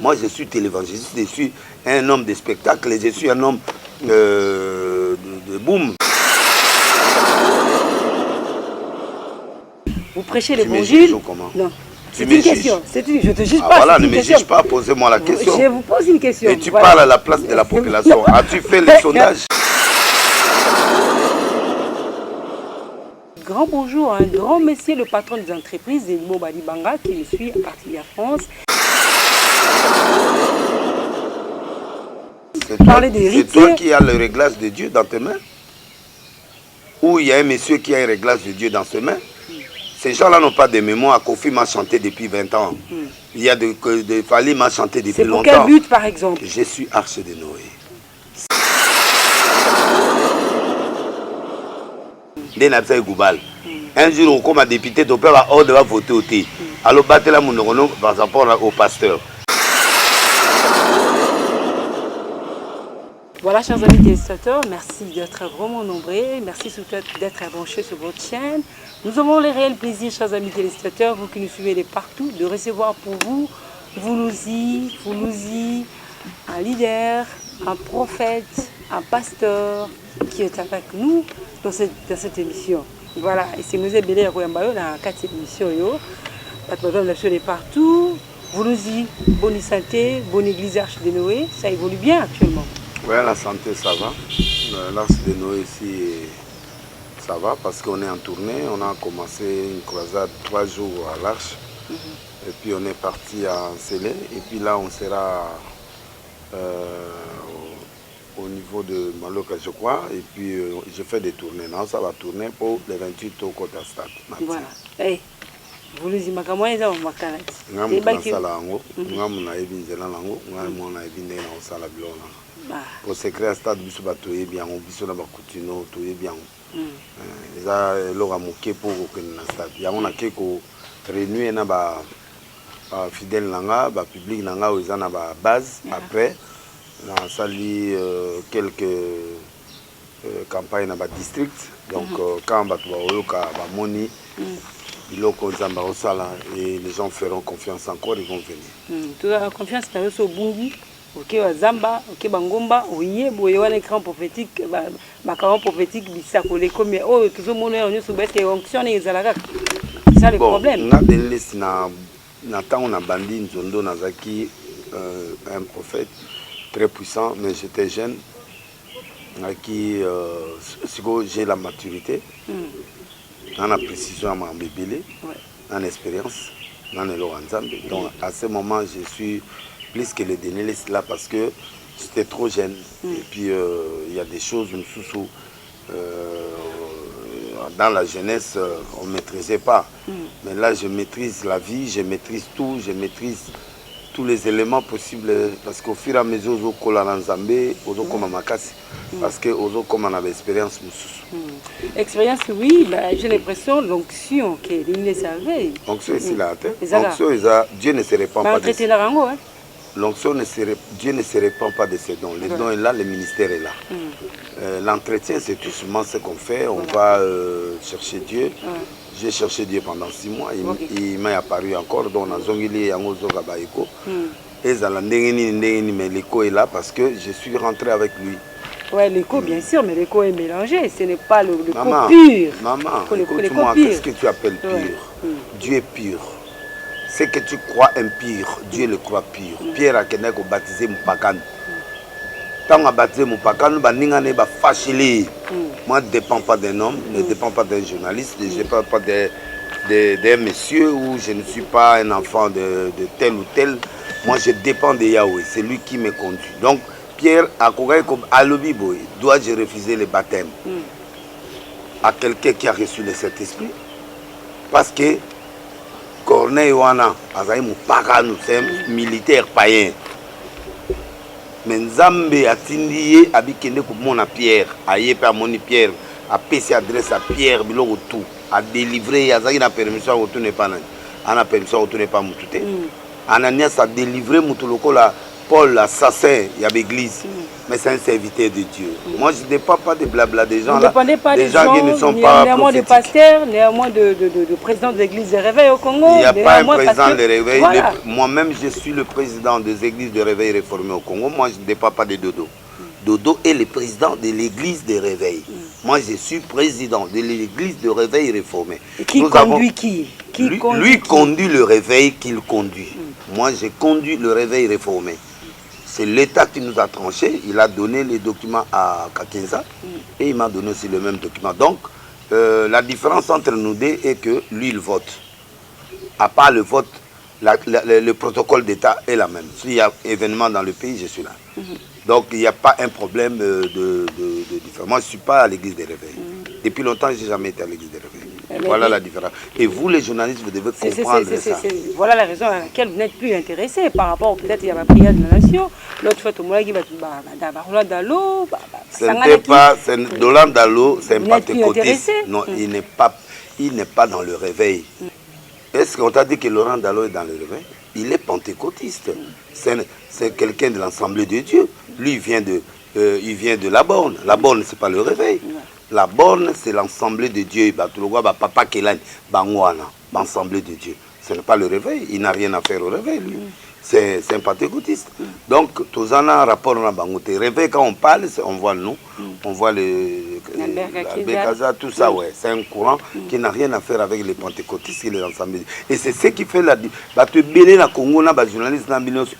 Moi, je suis télévangéliste, je suis un homme de spectacle et je suis un homme de boom. Vous prêchez l'évangile? Non. C'est une question. Je te juge pas. Voilà, ne me juge pas, posez-moi la question. Je vous pose une question. Et tu parles à la place de la population. As-tu fait les sondages? Grand bonjour, un grand monsieur, le patron des entreprises, Zélimou Badibanga, qui me suit à partir de France. C'est toi qui as le réglage de Dieu dans tes mains? Ou il y a un monsieur qui a un réglage de Dieu dans ses mains? Ces gens-là n'ont pas de mémoire. Kofi m'a chanté depuis 20 ans. Il y a de Fali m'a chanté depuis longtemps. C'est pour quel but, par exemple? Je suis Arche de Noé. Un jour, comme député, tu peux voter au thé. Alors, battez la monogone par rapport au pasteur. Voilà, chers amis téléspectateurs, merci d'être vraiment nombreux. Merci surtout d'être branchés sur votre chaîne. Nous avons le réel plaisir, chers amis téléspectateurs, vous qui nous suivez de partout, de recevoir pour vous, Voulouzi, un leader, un prophète, un pasteur qui est avec nous dans cette émission. Voilà, et c'est nous Bélé à Koyambayo dans 4 émissions. Patron de partout. Voulouzi, bonne santé, bonne église Arche de Noé, ça évolue bien actuellement. Oui, la santé, ça va. L'Arche de Noé ici, ça va parce qu'on est en tournée. On a commencé une croisade 3 jours à l'Arche. Et puis on est parti à Ncélé. Et puis là, on sera au niveau de Maloka, je crois. Et puis je fais des tournées. Non, ça va tourner pour les 28 au Côte Stade. Voilà. Hey. Vous les imaginez dans ma canette. Pour se créer un stade, il faut que bien, on puisse bien, il y a l'ora moqué pour que le stade. Il y a on a quelques réunions na fidèles nanga, public nanga où ils ont na base. Après, on a sali quelques campagnes na district. Donc quand on va voir moni, et les gens feront confiance encore, ils vont venir. Tu as confiance dans le Bungi? Ok, Zamba, ok, Bangomba, oui, il y a un écran prophétique, macaron prophétique, bisakole, comme oh, tout le monde est venu sur bête et onction et zalaga. C'est ça le problème. On a des listes, on a bandit, Nzondo, Nazaki, un prophète très puissant, mais j'étais jeune, à qui j'ai la maturité, on a précision à ma bébé, en expérience, dans le Loranzambe. Donc à ce moment, je suis plus que les derniers là parce que j'étais trop jeune. Et puis il y a des choses dans la jeunesse on ne maîtrisait pas. Mais là je maîtrise la vie, je maîtrise tout, je maîtrise tous les éléments possibles parce qu'au fur et à mesure aux Kolanzambe, aux comme Makasi, parce que aux comme on avait expérience. Expérience oui, j'ai l'impression l'onction qui est savait. L'onction ici là, Dieu ne se répand pas de ses dons. L'onction Dieu ne se répand pas de ses dons. Les dons est là, le ministère est là. L'entretien, c'est tout souvent ce qu'on fait. On va chercher Dieu. J'ai cherché Dieu pendant 6 mois. Il m'a apparu encore. Donc, on a zongili yangozo gabaïko. Et mais l'écho est là parce que je suis rentré avec lui. Oui, l'écho, bien sûr, mais l'écho est mélangé. Ce n'est pas le pur. Maman, écoute-moi, qu'est-ce que tu appelles pur? Dieu est pur. Ce que tu crois impur, Dieu le croit pur. Pierre a kenek baptisé Moupakane. Quand on a baptisé Moupakane, moi, je ne dépends pas d'un homme, je ne dépends pas d'un journaliste, je ne dépends pas d'un monsieur ou je ne suis pas un enfant de tel ou tel. Moi, je dépends de Yahweh, c'est lui qui me conduit. Donc, Pierre, à Alobiboy, dois-je refuser le baptême à quelqu'un qui a reçu le Saint-Esprit? Parce que Corneille Wana, c'est un militaire païen. Mais Nzambe a tindi abikende ko mona Pierre, ayepe amoni Pierre, a pesi adresse à Pierre biloko tout, a délivré azaki na permission ko tune pas na. Ana permission ko tune pas mutute. Ananias a délivré mutuloko la Paul assassin ya l'église. mais c'est un serviteur de Dieu. Moi, je ne dépends pas des blabla des gens. Vous ne dépendez pas des gens qui ne sont pas néanmoins de pasteurs, néanmoins de président de l'église de réveil au Congo. Il n'y a pas un président de réveil. Voilà. Moi-même, je suis le président des églises de réveil réformées au Congo. Moi, je ne dépends pas de Dodo. Dodo est le président de l'église de réveil. Moi, je suis président de l'église de réveil réformée. Et qui conduit qui Lui conduit le réveil qu'il conduit. Moi, j'ai conduit le réveil réformé. C'est l'État qui nous a tranché. Il a donné les documents à Kakinza et il m'a donné aussi le même document. Donc, la différence entre nous deux est que lui, il vote. À part le vote, le protocole d'État est la même. S'il y a événement dans le pays, je suis là. Donc, il n'y a pas un problème de différence. Moi, je ne suis pas à l'église des réveils. Depuis longtemps, je n'ai jamais été à l'église des réveils. Voilà la différence. Et vous, les journalistes, vous devez comprendre ça. Voilà la raison à laquelle vous n'êtes plus intéressés par rapport, peut-être, il y a la prière de la nation. L'autre fois, tout le monde qui va Roland Dalo. Ce n'était pas. Roland Dalo, c'est un pentecôtiste. Non, il n'est pas dans le réveil. Est-ce qu'on t'a dit que Laurent Dalo est dans le réveil? Il est pentecôtiste. C'est quelqu'un de l'Assemblée de Dieu. Lui, il vient de la borne. La borne, ce n'est pas le réveil. La borne, c'est l'Assemblée de Dieu. Papa Kelani, l'Assemblée de Dieu. Ce n'est pas le réveil. Il n'a rien à faire au réveil, lui. C'est un pentecôtiste. Donc, tous en un rapport à Bangote. Réveil, quand on parle, on voit le nom, on voit Bekaza, tout ça, ouais. C'est un courant qui n'a rien à faire avec les pentecôtistes et les ensembles. Et c'est ce qui fait la différence.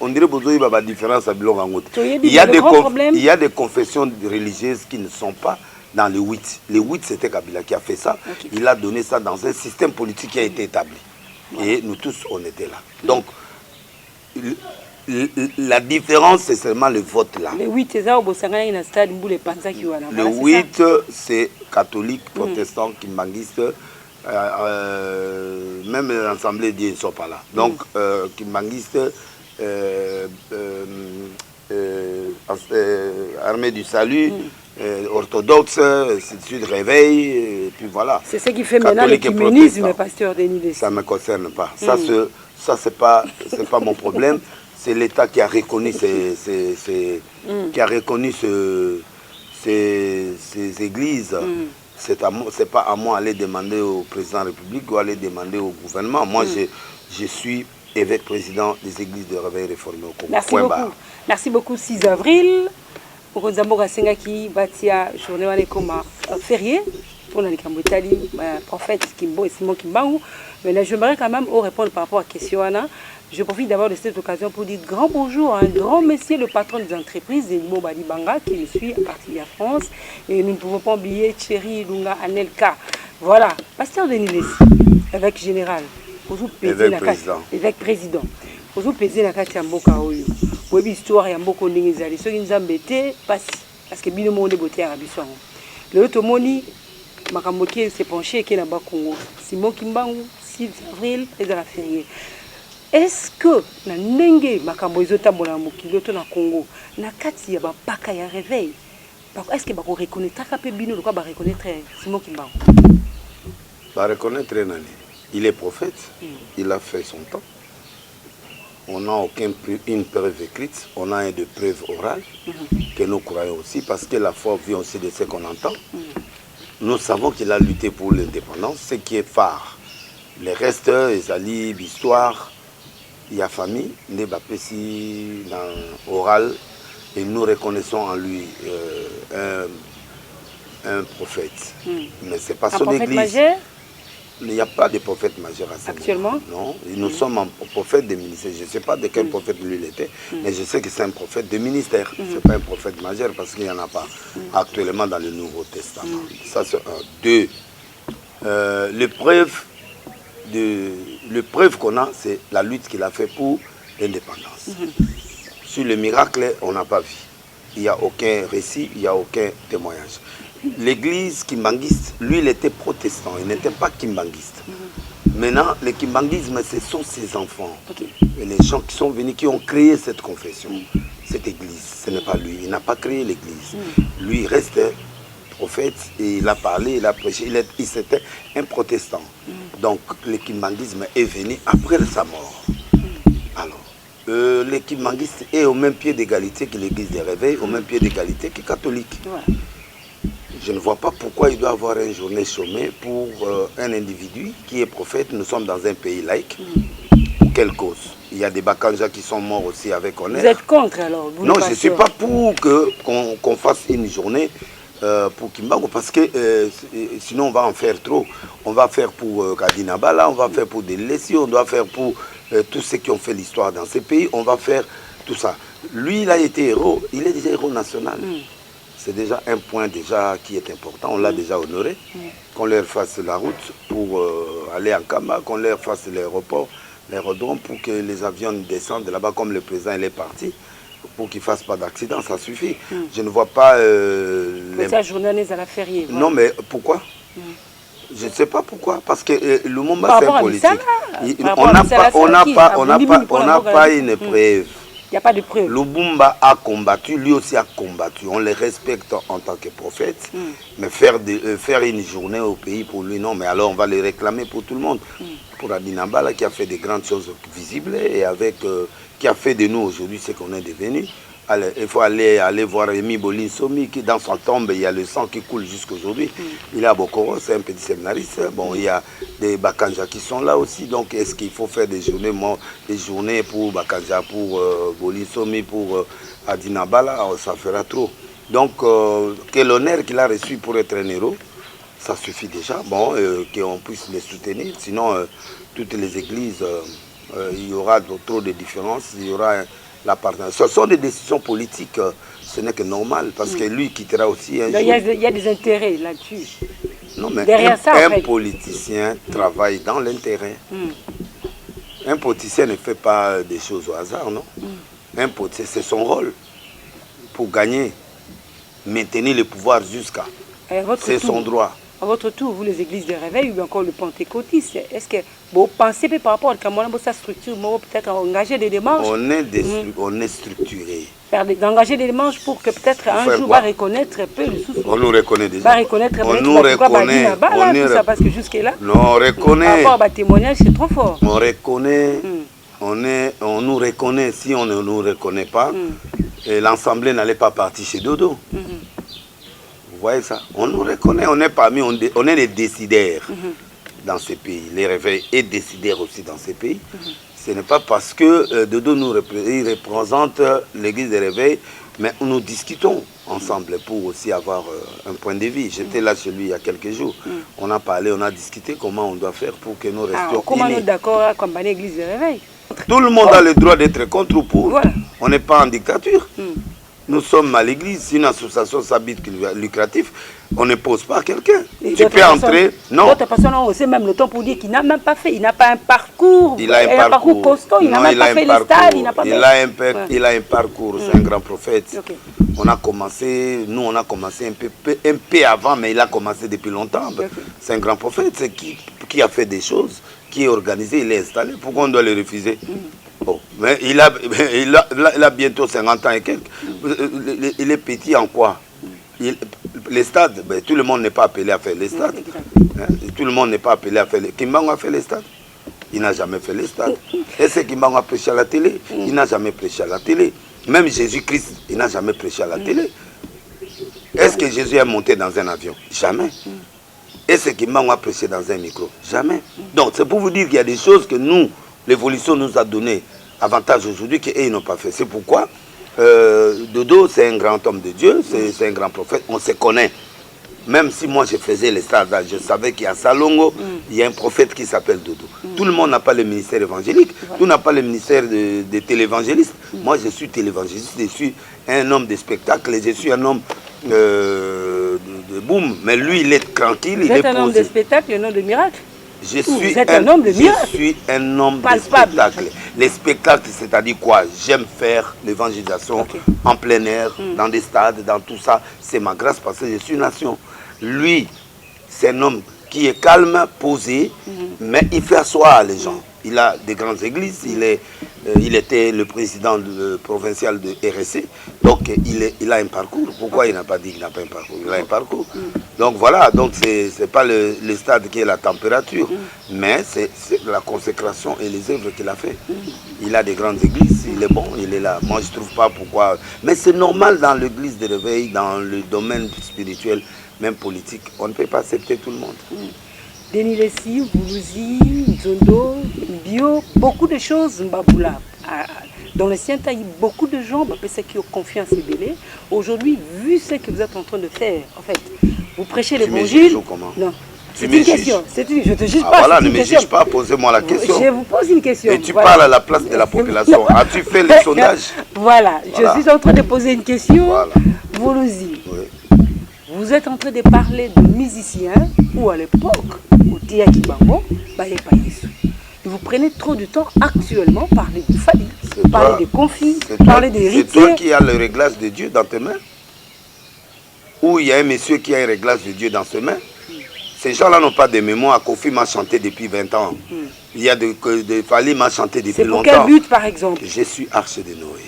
On dirait qu'il y a une différence à Bangote. Il y a des confessions religieuses qui ne sont pas dans les 8. Les 8, c'était Kabila qui a fait ça. Okay. Il a donné ça dans un système politique qui a été établi. Voilà. Et nous tous, on était là. Donc, la différence, c'est seulement le vote là. Le 8, c'est ça, le 8, c'est catholique, protestant, kimbanguiste, même l'Assemblée de Dieu ne sont pas là. Donc, kimbanguiste, armée du salut, orthodoxe, institut de réveil, et puis voilà. C'est ce qui fait maintenant le communisme, pasteur Denis. Ça ne me concerne pas. Ça, c'est pas mon problème. C'est l'État qui a reconnu ces églises. C'est pas à moi d'aller demander au président de la République ou aller demander au gouvernement. Moi, je suis évêque président des églises de réveil réformé au Congo. Merci beaucoup. Merci beaucoup. 6 avril. Pour Nzamboka Sengaki, Batia, journée comme férié. Pour le Kambotali, prophète Kimbo et Simon Kimbangu. Mais là, j'aimerais quand même répondre par rapport à la question. Je profite d'abord de cette occasion pour dire grand bonjour à un grand monsieur, le patron des entreprises, Elimo Balibanga, qui me suit à partir de la France. Et nous ne pouvons pas oublier Thierry Lunga Anelka. Voilà, pasteur Denis Lessi, évêque général, évêque président. Vous pesez la carte Mboka Oyo. Vous avez histoire ya Mboko Ningizali. Ceux qui nous embêtent, parce que bien le monde est beauté à Rabisson. Le automoni, Makamboki s'est penché qui est là-bas Congo. Simon Kimbangu, 6 avril, et dans la férié. Est-ce que na nenge makambo ezotambola mokili to na Congo na kati ya bapaka ya réveil est-ce que bako reconnaître ka bino le quoi ba reconnaître Simon Kimbangu ba reconnaître nani il est prophète il a fait son temps on n'a une preuve écrite on a de preuves orales que nous croyons aussi parce que la foi vient aussi de ce qu'on entend nous savons qu'il a lutté pour l'indépendance ce qui est phare les restes les alliés l'histoire il y a famille, Nebapesi dans oral, et nous reconnaissons en lui un prophète. Mais ce n'est pas son église. Il n'y a pas de prophète majeur à ce actuellement. Non, nous sommes un prophète de ministère. Je ne sais pas de quel prophète lui il était, mais je sais que c'est un prophète de ministère. Ce n'est pas un prophète majeur parce qu'il n'y en a pas actuellement dans le Nouveau Testament. Ça, c'est un. 2. L'épreuve qu'on a, c'est la lutte qu'il a fait pour l'indépendance. Sur le miracle, on n'a pas vu. Il n'y a aucun récit, il n'y a aucun témoignage. L'église kimbanguiste, lui, il était protestant, il n'était pas kimbanguiste. Maintenant, le kimbanguisme, ce sont ses enfants. Et les gens qui sont venus, qui ont créé cette confession, cette église. Ce n'est pas lui, il n'a pas créé l'église. Lui, il reste prophète et il a parlé, il a prêché, c'était un protestant. Donc le kimbanguisme est venu après sa mort. Alors, l'équipe manguiste est au même pied d'égalité que l'église des réveils, au même pied d'égalité que catholique. Ouais. Je ne vois pas pourquoi il doit avoir une journée chômée pour un individu qui est prophète. Nous sommes dans un pays laïque. Pour quelle cause? Il y a des Bakanja qui sont morts aussi avec honneur. Vous êtes contre alors? Non, je ne suis pas pour qu'on fasse une journée pour Kimbangu parce que sinon on va en faire trop. On va faire pour Kadinabala, on va faire pour Delessi, on doit faire pour tous ceux qui ont fait l'histoire dans ces pays. On va faire tout ça. Lui, il a été héros, il est déjà héros national. C'est déjà un point déjà qui est important, on l'a déjà honoré. Qu'on leur fasse la route pour aller en Kama, qu'on leur fasse l'aéroport, l'aérodrome pour que les avions descendent là-bas comme le président il est parti, pour qu'il ne fasse pas d'accident, ça suffit. Je ne vois pas... sa journée à la fériée. Non, mais pourquoi Je ne sais pas pourquoi, parce que le moment c'est un politique. On n'a pas une preuve. Il n'y a pas de preuve. Lubumba a combattu, lui aussi a combattu. On les respecte en tant que prophète. Mais faire une journée au pays pour lui, non. Mais alors on va les réclamer pour tout le monde. Pour Adinabala qui a fait de grandes choses visibles et qui a fait de nous aujourd'hui ce qu'on est devenu. Il faut aller voir Rémi Bolinsomi qui dans son tombe, il y a le sang qui coule jusqu'aujourd'hui. Il est à Bokoro, c'est un petit séminariste. Bon, il y a des Bakanja qui sont là aussi. Donc est-ce qu'il faut faire des journées pour Bakanja, pour Bolinsomi, pour Adinabala? Ça fera trop. Donc quel honneur qu'il a reçu pour être un héros, ça suffit déjà. Bon, qu'on puisse les soutenir. Sinon, toutes les églises, il y aura trop de différences. Il y aura ce sont des décisions politiques, ce n'est que normal, parce que lui quittera aussi un jour. Il y a des intérêts là-dessus. Non, mais un politicien travaille dans l'intérêt. Un politicien ne fait pas des choses au hasard, non. Un politicien, c'est son rôle pour gagner, maintenir le pouvoir jusqu'à. C'est son droit. À votre tour, vous, les églises de réveil ou encore le pentecôtiste, est-ce que vous pensez par rapport à sa structure, peut-être engager des démarches? On est structuré. D'engager des démarches pour que peut-être un jour va reconnaître un peu le souffle. On nous reconnaît déjà. Va reconnaître on nous reconnaît. Parce que jusque-là, non, on reconnaît. Par rapport à témoignage, c'est trop fort. On reconnaît. On nous reconnaît. Si on ne nous reconnaît pas, l'Assemblée n'allait pas partir chez Dodo. Vous voyez ça? On nous reconnaît, on est parmi, on est les décideurs dans ces pays. Les réveils et décideurs aussi dans ces pays. Ce n'est pas parce que Dodo nous représente l'église des réveils, mais nous discutons ensemble pour aussi avoir un point de vue. J'étais là chez lui il y a quelques jours. On a parlé, on a discuté comment on doit faire pour que nous restions comment unis. nous d'accord à accompagner l'église des réveils? Tout le monde a le droit d'être contre ou pour. Voilà. On n'est pas en dictature. Nous sommes à l'église, si une association s'habite lucratif, on ne pose pas à quelqu'un. Tu peux entrer, non. D'autres personnes ont aussi même le temps pour dire qu'il n'a même pas fait, il n'a pas un parcours, il a un parcours costaud, il n'a même pas fait les stades, il n'a pas fait... Il a un parcours, c'est un grand prophète. On a commencé, nous on a commencé un peu avant, mais il a commencé depuis longtemps. C'est un grand prophète, c'est qui a fait des choses, qui est organisé, il est installé. Pourquoi on doit le refuser? Bon, mais il a bientôt 50 ans et quelques. Il est petit en quoi? Les stades, ben, tout le monde n'est pas appelé à faire les stades. Tout le monde n'est pas appelé à faire les... Kimbangu a fait les stades. Il n'a jamais fait les stades. Est-ce que Kimbangu a prêché à la télé? Il n'a jamais prêché à la télé. Même Jésus-Christ, il n'a jamais prêché à la télé. Est-ce que Jésus est monté dans un avion? Jamais. Est-ce que Kimbangu a prêché dans un micro? Jamais. Donc c'est pour vous dire qu'il y a des choses que nous, l'évolution nous a donné avantage aujourd'hui qu'ils n'ont pas fait. C'est pourquoi Dodo, c'est un grand homme de Dieu, c'est un grand prophète, on se connaît. Même si moi je faisais les stades, je savais qu'il y a Salongo, il y a un prophète qui s'appelle Dodo. Tout le monde n'a pas le ministère évangélique, tout n'a pas le ministère de télévangéliste. Moi je suis télévangéliste, je suis un homme de spectacle, je suis un homme de boum. Mais lui il est tranquille, il est posé. Vous êtes un homme de spectacle, un homme de miracle? Je suis un homme de miracle. Je suis un homme de spectacle. Les spectacles, c'est-à-dire quoi? J'aime faire l'évangélisation en plein air, dans des stades, dans tout ça. C'est ma grâce parce que je suis nation. Lui, c'est un homme qui est calme, posé, mais il fait asseoir les gens. Il a des grandes églises, il était le président provincial de RSC, donc il a un parcours. Pourquoi il n'a pas dit qu'il n'a pas un parcours? Il a un parcours. Donc voilà, donc c'est pas le stade qui est la température, mais c'est la consécration et les œuvres qu'il a fait. Il a des grandes églises, il est bon, il est là. Moi je trouve pas pourquoi, mais c'est normal dans l'église de réveil, dans le domaine spirituel, même politique, on ne peut pas accepter tout le monde. Denis Lessi, Boulouzi, Nzondo, Bio, beaucoup de choses, Mbaboula. Dans l'ancien temps, beaucoup de gens, ceux qui ont confiance et belé. Aujourd'hui, vu ce que vous êtes en train de faire, en fait, vous prêchez l'évangile. Non. C'est une question. Je ne te juge pas. Voilà, ne me juge pas, posez-moi la question. Je vous pose une question. Et tu parles à la place de la population. As-tu fait les sondages? Voilà, je suis en train de poser une question. Voilà. Boulouzi. Oui. Vous êtes en train de parler de musiciens où à l'époque, au Tiaki Bango, vous prenez trop de temps actuellement parler de Fali, parler des conflits, parler des héritiers. C'est toi qui as le réglage de Dieu dans tes mains? Ou il y a un monsieur qui a un réglage de Dieu dans ses mains? Ces gens-là n'ont pas de mémoire. Kofi m'a chanté depuis 20 ans. Il y a de Fali m'a chanté depuis longtemps. C'est pour quel but par exemple? Je suis arche de Noé.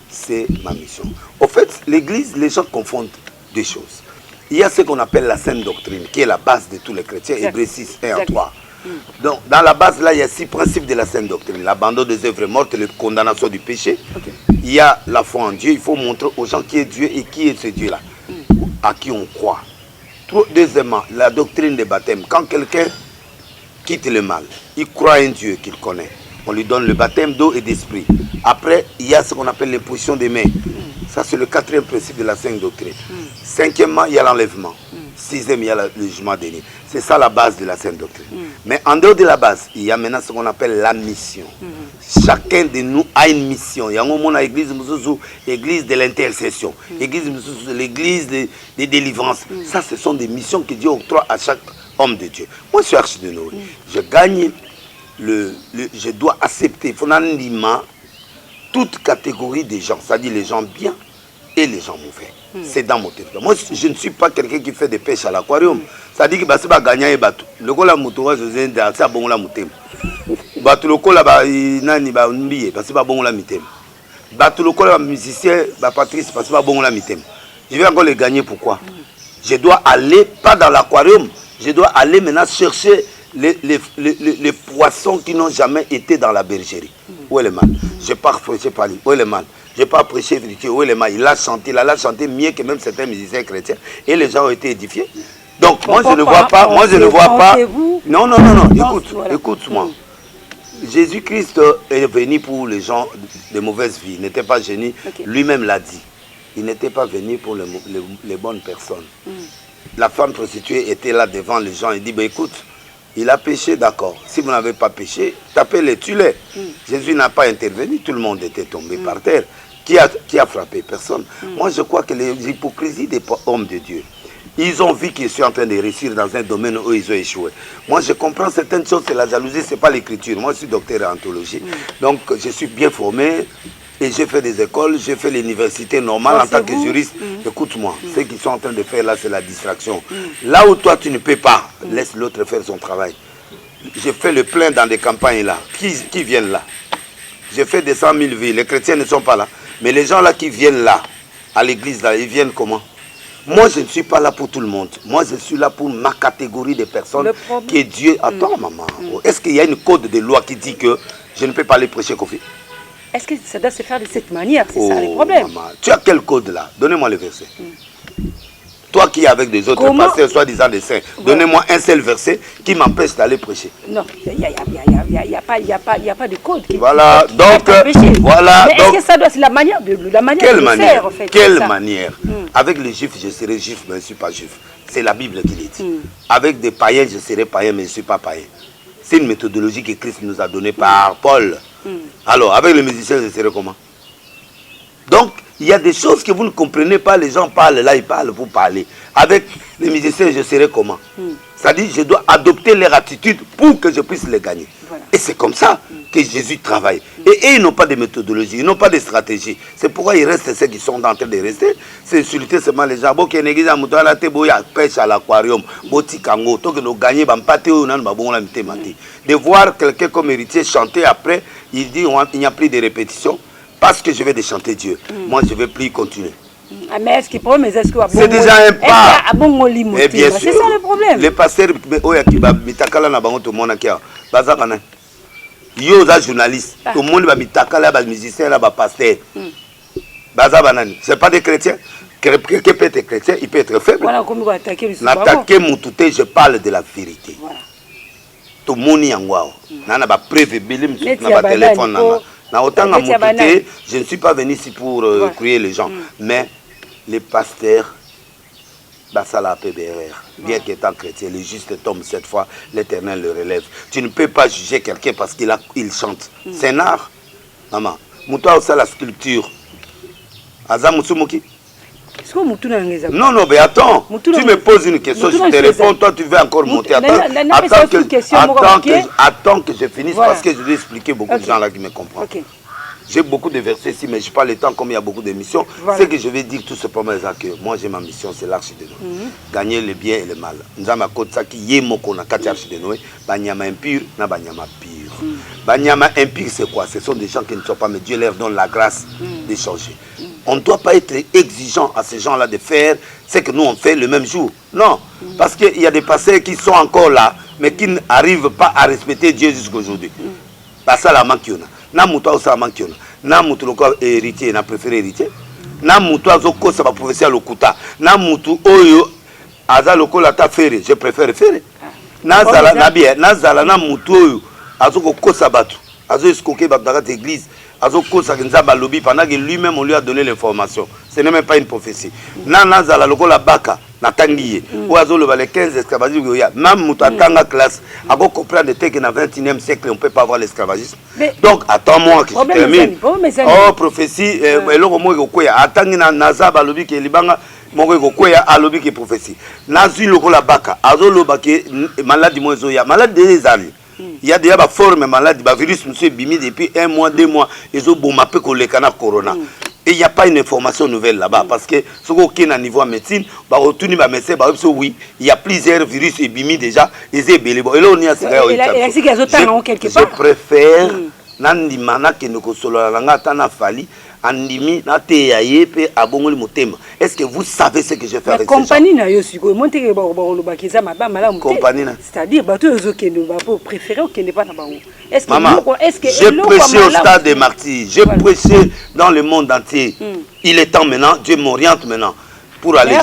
C'est ma mission. Au fait, l'église, les gens confondent deux choses. Il y a ce qu'on appelle la sainte doctrine, qui est la base de tous les chrétiens, Hébreux 6, 1 à 3. Donc, dans la base, là, il y a 6 principes de la sainte doctrine. L'abandon des œuvres mortes, la condamnation du péché. Il y a la foi en Dieu. Il faut montrer aux gens qui est Dieu et qui est ce Dieu-là, à qui on croit. Deuxièmement, la doctrine des baptêmes. Quand quelqu'un quitte le mal, il croit en Dieu qu'il connaît. On lui donne le baptême d'eau et d'esprit. Après, il y a ce qu'on appelle l'imposition des mains. Ça, c'est le 4e principe de la sainte doctrine. 5e, il y a l'enlèvement. 6e, il y a le jugement dernier. C'est ça la base de la sainte doctrine. Mais en dehors de la base, il y a maintenant ce qu'on appelle la mission. Chacun de nous a une mission. Il y a un moment à l'église, l'église de l'intercession, l'église des délivrances. Ça, ce sont des missions que Dieu octroie à chaque homme de Dieu. Moi, je suis arche de Noé. Je gagne, je dois accepter fondamentalement toute catégorie de gens, c'est-à-dire les gens bien et les gens mauvais. C'est dans mon territoire. Moi, je ne suis pas quelqu'un qui fait des pêches à l'aquarium. C'est-à-dire que c'est pas gagner et bateau. Le coup la moto, je suis dans ça bon la moto. Bateau le coup là bas nani ba unbiye parce que pas bon la mitem. Bateau le coup là musicien ba Patrice parce que pas bon la mitem. Je vais encore les gagner pourquoi? Je dois aller pas dans l'aquarium. Je dois aller maintenant chercher les poissons qui n'ont jamais été dans la bergerie. Où est le mal? Je n'ai pas prêché par lui. Où est le mal? Je n'ai pas prêché vérité. Où est le mal? Il a chanté mieux que même certains musiciens chrétiens. Et les gens ont été édifiés. Donc moi je ne vois pas. Moi je ne vois pas. Non, non, non, non. Écoute-moi. Jésus-Christ est venu pour les gens de mauvaise vie. Il n'était pas génie. Lui-même l'a dit. Il n'était pas venu pour les bonnes personnes. La femme prostituée était là devant les gens. Il dit, ben, écoute, il a péché, d'accord. Si vous n'avez pas péché, tapez-les, tuez-les. Jésus n'a pas intervenu, tout le monde était tombé par terre. Qui a frappé? Personne. Moi, je crois que les hypocrisies des hommes de Dieu, ils ont vu qu'ils sont en train de réussir dans un domaine où ils ont échoué. Moi, je comprends certaines choses, c'est la jalousie, ce n'est pas l'écriture. Moi, je suis docteur en théologie, donc je suis bien formé. Et j'ai fait des écoles, j'ai fait l'université normale en tant que juriste. Écoute-moi, ce qu'ils sont en train de faire là, c'est la distraction. Là où toi, tu ne peux pas, laisse l'autre faire son travail. J'ai fait le plein dans des campagnes là. Qui viennent là? J'ai fait des 100 000 vies. Les chrétiens ne sont pas là. Mais les gens là qui viennent là, à l'église là, ils viennent comment? Moi, je ne suis pas là pour tout le monde. Moi, je suis là pour ma catégorie de personnes qui est Dieu. Attends, maman. Est-ce qu'il y a une code de loi qui dit que je ne peux pas aller prêcher Kofi? Est-ce que ça doit se faire de cette manière? C'est ça le problème. Maman. Tu as quel code là? Donnez-moi le verset. Toi qui es avec des autres pasteurs, soi-disant des saints, donnez-moi un seul verset qui m'empêche d'aller prêcher. Non, il n'y a pas de code. Voilà, donc, voilà. Mais est-ce que ça doit, c'est la manière de faire, en fait? Quelle manière? Avec les juifs, je serai juif, mais je ne suis pas juif. C'est la Bible qui le dit. Avec des païens, je serai païen, mais je ne suis pas païen. C'est une méthodologie que Christ nous a donnée par Paul. Alors, avec les musiciens, je serai comment? Donc, il y a des choses que vous ne comprenez pas. Les gens parlent là, ils parlent pour parler. Avec les musiciens, je serai comment? C'est-à-dire je dois adopter leur attitude pour que je puisse les gagner. Voilà. Et c'est comme ça que Jésus travaille. Et ils n'ont pas de méthodologie, ils n'ont pas de stratégie. C'est pourquoi ils restent ceux qui sont en train de rester. C'est insulter seulement les gens. Bon, l'église a monté à la teboya, pêche à l'aquarium, boti kango, tant que nous gagnons, de voir quelqu'un comme héritier chanter après, il dit il n'y a plus de répétition parce que je vais de chanter Dieu. Moi, je ne vais plus continuer. Mais est-ce que c'est déjà un pas. Et bien sûr, c'est ça le problème. Les pasteurs, yo za journaliste, tout le monde va mitakala, va musicien, va pasteur. C'est pas des chrétiens. Quelqu'un peut être chrétien, il peut être faible. Voilà comment on va attaquer le N'attaquer Moutouté, je parle de la vérité. Voilà. Tout le monde y a un preuve, un téléphone. Autant à Moutouté, je ne suis pas venu ici pour crier les gens. Mais les pasteurs, ça l'a PBR. Bien qu'étant chrétien, le juste tombe cette fois, l'Éternel le relève. Tu ne peux pas juger quelqu'un parce qu'il chante. C'est un art. Maman, Moutoua aussi la sculpture. Aza Moutsoumouki. Non, non, mais attends. Tu me poses une question, je te réponds. Toi, tu veux encore monter. Attends que je finisse parce que je vais expliquer beaucoup de gens là qui me comprennent. J'ai beaucoup de versets ici, mais je n'ai pas le temps comme il y a beaucoup d'émissions. Voilà. Ce que je vais dire tout simplement, c'est que moi j'ai ma mission, c'est l'arche de Noé. Gagner le bien et le mal. Nous avons ça qui y est mon qu'on a quatre arches de Noé. Banyama impur, na banyama pur. Banyama impur, c'est quoi? Ce sont des gens qui ne sont pas, mais Dieu leur donne la grâce de changer. On ne doit pas être exigeant à ces gens-là de faire ce que nous on fait le même jour. Non, parce qu'il y a des pasteurs qui sont encore là, mais qui n'arrivent pas à respecter Dieu jusqu'à aujourd'hui. Ça la manque. Na muto sa mankiona na mutu loko héritier na préféré héritier na mutu azoko sa ba professeur lokuta na mutu oyo aza loko la ta fere je préfère fere na zala na bien na zala na mutu oyo azoko kosa batu azo escoquer ba dans l'église azoko sa nzamba lobby pendant que lui-même on lui a donné l'information. Ce n'est même pas une prophétie. Na zala loko la baka na tangiye ou azo le les 15 esclavagistes même mutu atanga classe ako comprendre que dans le 21e siècle on peut pas avoir l'esclavagisme. Donc attends-moi que je termine. Oh prophétie eloko mo ko ya atangi na nazaba lobby ke libanga moko ko ya alobi ke prophétie. Nazu loko la baka azo loba ke maladie mo zo ya maladie des années. Il y a déjà des formes maladies, des virus monsieur bimi depuis 1 mois, 2 mois, ils ont bon mappé que le canard corona. Et il n'y a pas une information nouvelle là-bas parce que ce qui est à niveau de médecine, oui, il y a plusieurs virus et bimi déjà, ils sont belés. Et là on y a je préfère nandimana que nous consolons tana fali andimi na te yaye pe abongoli motema. Est-ce que vous savez ce que je fais avec ces gens? Compagnie na yo siko monte ke ba lo bakiza maba mala monte. Compagnie na. C'est-à-dire bato yo ke no ba préférer que ne pas na bango. Est-ce que j'ai prêché au stade des martyrs, j'ai prêché dans le monde entier. Il est temps maintenant, Dieu m'oriente maintenant pour aller.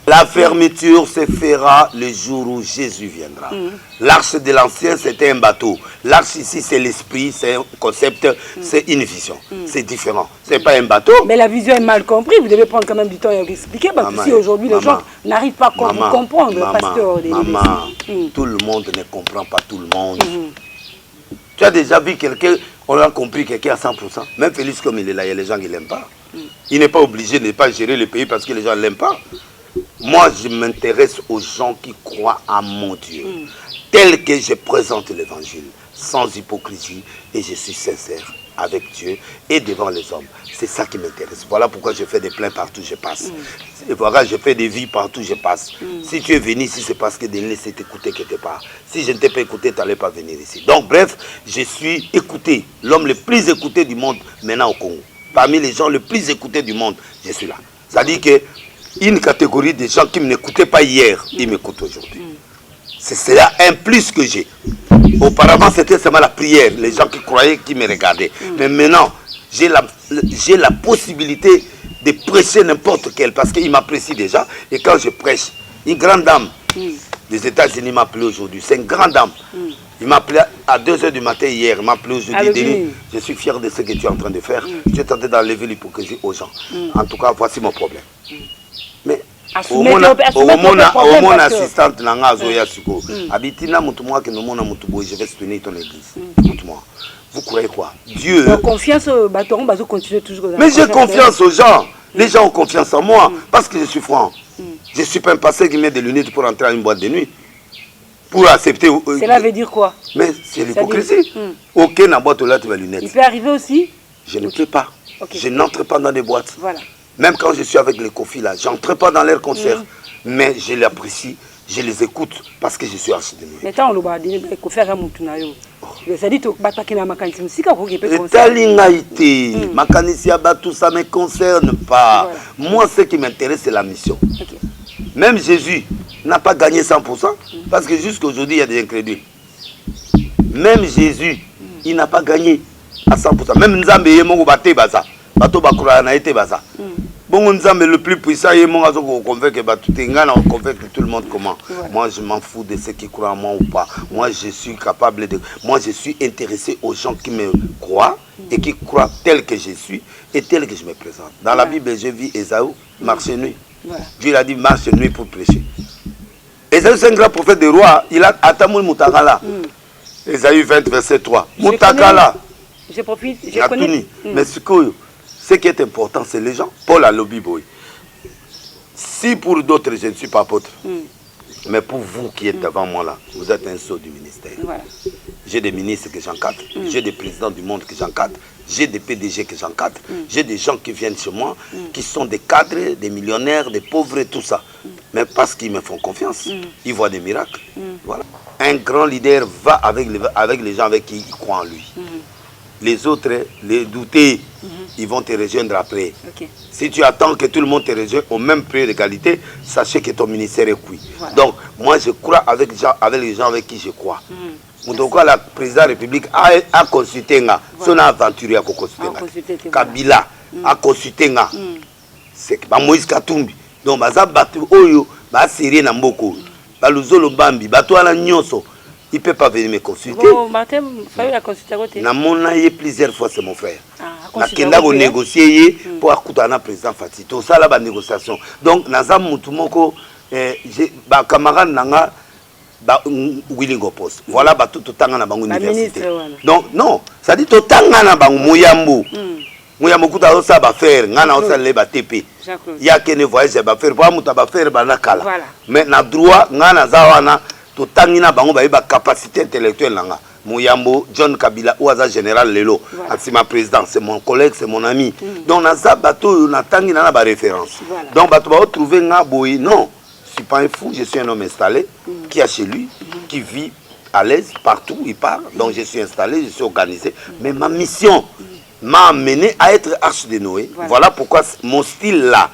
La fermeture se fera le jour où Jésus viendra. L'arche de l'ancien, c'était un bateau. L'arche ici, c'est l'esprit, c'est un concept, c'est une vision. C'est différent. Ce n'est pas un bateau. Mais la vision est mal comprise. Vous devez prendre quand même du temps et expliquer. Parce que si aujourd'hui, les gens n'arrivent pas à comprendre, pasteur. Maman, tout le monde ne comprend pas tout le monde. Tu as déjà vu quelqu'un, on a compris quelqu'un à 100%. Même Félix, comme il est là, il y a les gens qui ne l'aiment pas. Il n'est pas obligé de ne pas gérer le pays parce que les gens ne l'aiment pas. Moi, je m'intéresse aux gens qui croient à mon Dieu, tel que je présente l'évangile, sans hypocrisie, et je suis sincère avec Dieu et devant les hommes. C'est ça qui m'intéresse. Voilà pourquoi je fais des plaints partout où je passe. Et voilà, je fais des vies partout où je passe. Si tu es venu ici, c'est parce que de laisser t'écouter quelque part. Si je ne t'ai pas écouté, tu n'allais pas venir ici. Donc bref, je suis écouté, l'homme le plus écouté du monde maintenant au Congo. Parmi les gens les plus écoutés du monde, je suis là. C'est-à-dire que une catégorie de gens qui ne m'écoutaient pas hier, ils m'écoutent aujourd'hui. C'est cela un plus que j'ai. Auparavant, c'était seulement la prière, les gens qui croyaient, qui me regardaient. Mais maintenant, j'ai la possibilité de prêcher n'importe quel, parce qu'il m'apprécie déjà. Et quand je prêche, une grande dame des États-Unis m'a appelé aujourd'hui. C'est une grande dame. Il m'a appelé à 2 h du matin hier. Il m'a appelé aujourd'hui. Je suis fier de ce que tu es en train de faire. Tu es tenté d'enlever l'hypocrisie aux gens. En tout cas, voici mon problème. Mais au mon assistante nanga zoya suko abitina mutu moi que nous mona mutu boy je vais soutenir ton église. Écoute-moi, vous croyez quoi? Dieu confiance au bâton bazo continuer toujours. Mais j'ai confiance aux gens. Les gens ont confiance en moi parce que je suis franc. Je ne suis pas un pasteur qui met des lunettes pour entrer à une boîte de nuit. Pour accepter... Cela veut dire quoi? Mais c'est l'hypocrisie. Aucun n'a boîte là, tu vas lunettes. Il peut arriver aussi? Je ne peux pas. Okay. Je n'entre pas dans des boîtes. Voilà. Même quand je suis avec les Kofi là, je n'entre pas dans leurs concerts. Mais je les apprécie, je les écoute parce que je suis archi de nuit. Mais tant on va dire qu'il faut faire un moutunayo. C'est-à-dire que tu vas pas quitter ma canisse musique pour qu'il puisse concert. Ma canisse tout ça ne me concerne pas. Voilà. Moi, ce qui m'intéresse, c'est la mission. Okay. Même Jésus n'a pas gagné 100% parce que jusqu'à aujourd'hui, il y a des incrédules. Même Jésus, il n'a pas gagné à 100%. Même Nzambe, il y a bato bakura na été baza. Bon Nzambe le plus puissant et mon azo convaincre tout le monde comment. Voilà. Moi je m'en fous de ceux qui croient en moi ou pas. Moi je suis capable de je suis intéressé aux gens qui me croient et qui croient tel que je suis et tel que je me présente. Dans la Bible, je vis Ésaü marche nuit. Voilà. Dieu a dit marche nuit pour prêcher. Ésaü c'est un grand prophète des rois, il a Atamul Mutakala. Ésaü 20 verset 3. Mutakala. Je profite, je connais. Mais ce qui est important, c'est les gens. Paul a lobby boy. Si pour d'autres, je ne suis pas apôtre, mais pour vous qui êtes devant moi là, vous êtes un sceau du ministère. Voilà. J'ai des ministres que j'encadre, j'ai des présidents du monde que j'encadre, j'ai des PDG que j'encadre, j'ai des gens qui viennent chez moi, qui sont des cadres, des millionnaires, des pauvres et tout ça. Mais parce qu'ils me font confiance, ils voient des miracles. Voilà. Un grand leader va avec les gens avec qui il croit en lui. Les autres, les doutés, ils vont te rejoindre après. Okay. Si tu attends que tout le monde te rejoigne au même prix d'égalité, sachez que ton ministère est cuit. Voilà. Donc, moi, je crois avec les gens avec qui je crois. Donc, la présidente de la République a consulté, son aventuré a consulté. Kabila a consulté. C'est Moïse Katumbi. Donc, baza batu oyo, ba sérieux na mboko. Ba luzolo bambi, batu ala nyonso. Il ne peut pas venir me consulter. Bon, Martin, il a consulté à côté. Plusieurs fois, c'est mon frère. Il a négocié pour écouter le président Fatih. Tout ça, là, la négociation. Donc, dans un camarade, Willy Gopos. Voilà, tout le temps, dans l'université. Donc, non, ça dit tout le temps, dans Mouyambo. Mouyambo, tout le temps, va faire, TP. Il y a qu'un voyage, va faire, va faire, mais dans le droit, tout tangina bango ba capacité intellectuelle nanga Mouyambo John Kabila ou Aza général Lelo c'est ma président, c'est mon collègue, c'est mon ami. Donc naza bato na tangina na ba référence. Donc bato ba trouver nga boy non, je suis pas un fou, je suis un homme installé qui a chez lui, qui vit à l'aise partout où il part. Donc je suis installé, je suis organisé, mais ma mission m'a amené à être arche de Noé. Voilà pourquoi mon style là,